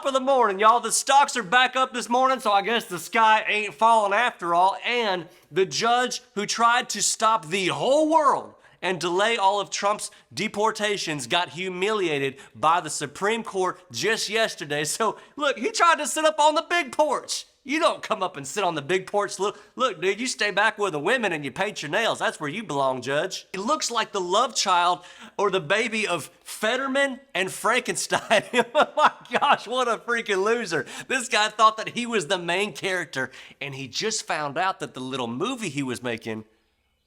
Top of the morning, y'all. The stocks are back up this morning, so I guess the sky ain't falling after all. And the judge who tried to stop the whole world and delay all of Trump's deportations got humiliated by the Supreme Court just yesterday. So, look, he tried to sit up on the big porch. You don't come up and sit on the big porch. Look, dude, you stay back with the women and you paint your nails. That's where you belong, Judge. It looks like the love child or the baby of Fetterman and Frankenstein. Oh my gosh, what a freaking loser. This guy thought that he was the main character, and he just found out that the little movie he was making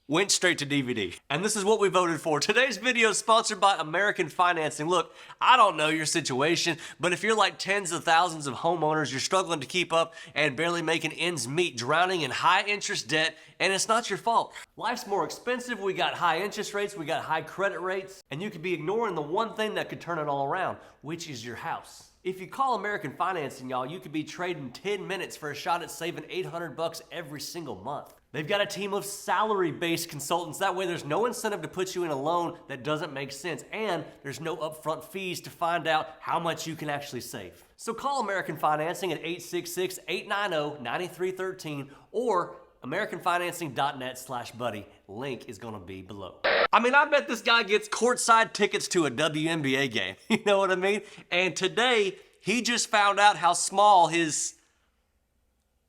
went straight to DVD. And this is what we voted for. Today's video is sponsored by American Financing. Look, I don't know your situation, but if you're like tens of thousands of homeowners, you're struggling to keep up and barely making ends meet, drowning in high interest debt, and it's not your fault. Life's more expensive, we got high interest rates, we got high credit rates, and you could be ignoring the one thing that could turn it all around, which is your house. If you call American Financing, y'all, you could be trading 10 minutes for a shot at saving $800 every single month. They've got a team of salary-based consultants. That way there's no incentive to put you in a loan that doesn't make sense, and there's no upfront fees to find out how much you can actually save. So call American Financing at 866-890-9313 or AmericanFinancing.net/buddy. Link is gonna be below. I mean, I bet this guy gets courtside tickets to a WNBA game. You know what I mean? And today, he just found out how small his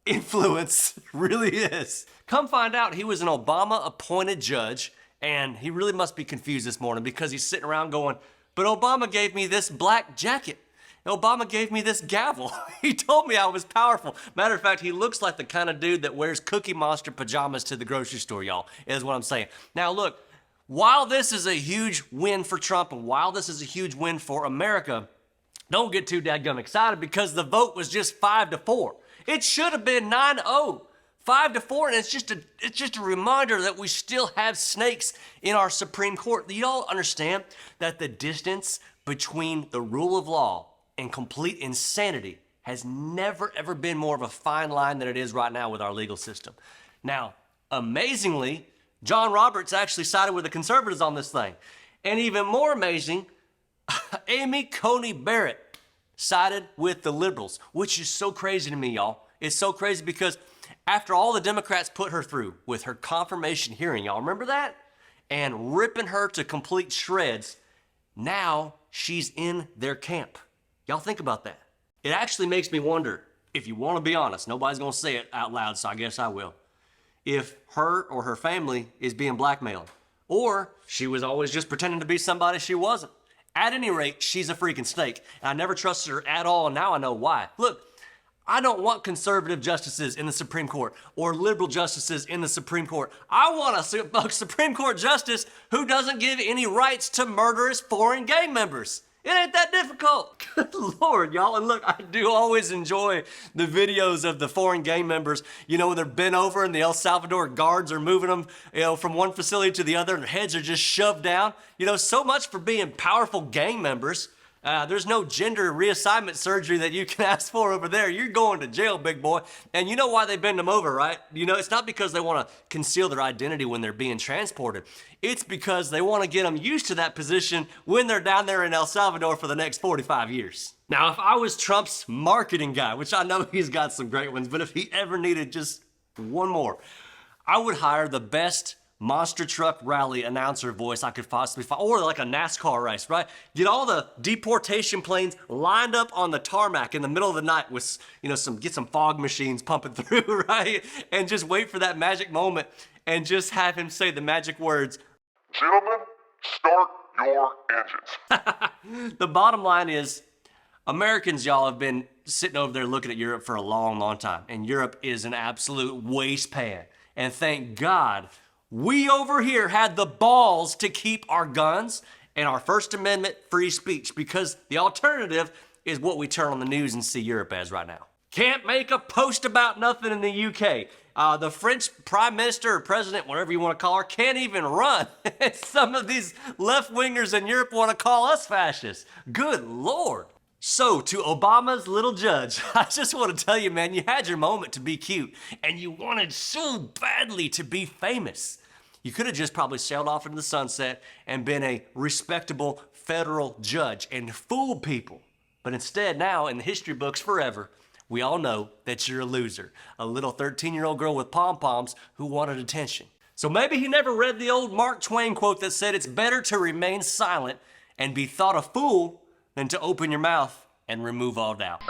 influence really is. Come find out, he was an Obama-appointed judge, and he really must be confused this morning because he's sitting around going, but Obama gave me this black jacket. Obama gave me this gavel. He told me I was powerful. Matter of fact, he looks like the kind of dude that wears Cookie Monster pajamas to the grocery store, y'all, is what I'm saying. Now, look, while this is a huge win for Trump and while this is a huge win for America, don't get too dadgum excited because the vote was just 5-4. It should have been 9-0. 5-4, and it's just a reminder that we still have snakes in our Supreme Court. You all understand that the distance between the rule of law and complete insanity has never ever been more of a fine line than it is right now with our legal system. Now, amazingly, John Roberts actually sided with the conservatives on this thing. And even more amazing, Amy Coney Barrett sided with the liberals, which is so crazy to me, y'all. It's so crazy because after all the Democrats put her through with her confirmation hearing, y'all remember that? And ripping her to complete shreds, now she's in their camp. Y'all think about that. It actually makes me wonder, if you want to be honest, nobody's going to say it out loud, so I guess I will, if her or her family is being blackmailed, or she was always just pretending to be somebody she wasn't. At any rate, she's a freaking snake, and I never trusted her at all, and now I know why. Look, I don't want conservative justices in the Supreme Court or liberal justices in the Supreme Court. I want a Supreme Court justice who doesn't give any rights to murderous foreign gang members. It ain't that difficult. Good Lord, y'all. And look, I do always enjoy the videos of the foreign gang members, you know, when they're bent over and the El Salvador guards are moving them, you know, from one facility to the other and their heads are just shoved down. You know, so much for being powerful gang members. There's no gender reassignment surgery that you can ask for over there. You're going to jail, big boy. And you know why they bend them over, right? You know, it's not because they want to conceal their identity when they're being transported. It's because they want to get them used to that position when they're down there in El Salvador for the next 45 years. Now, if I was Trump's marketing guy, which I know he's got some great ones, but if he ever needed just one more, I would hire the best monster truck rally announcer voice I could possibly find, or like a NASCAR race, right? Get all the deportation planes lined up on the tarmac in the middle of the night with, you know, get some fog machines pumping through, right? And just wait for that magic moment and just have him say the magic words, "Gentlemen, start your engines." The bottom line is, Americans, y'all, have been sitting over there looking at Europe for a long, long time, and Europe is an absolute waste pan. And thank God, we over here had the balls to keep our guns and our First Amendment free speech, because the alternative is what we turn on the news and see Europe as right now. Can't make a post about nothing in the UK. The French Prime Minister or President, whatever you want to call her, can't even run. Some of these left-wingers in Europe want to call us fascists. Good Lord. So, to Obama's little judge, I just want to tell you, man, you had your moment to be cute, and you wanted so badly to be famous. You could have just probably sailed off into the sunset and been a respectable federal judge and fooled people But instead, now in the history books forever, we all know that you're a loser. A little 13-year-old girl with pom-poms who wanted attention. So maybe he never read the old Mark Twain quote that said it's better to remain silent and be thought a fool than to open your mouth and remove all doubt.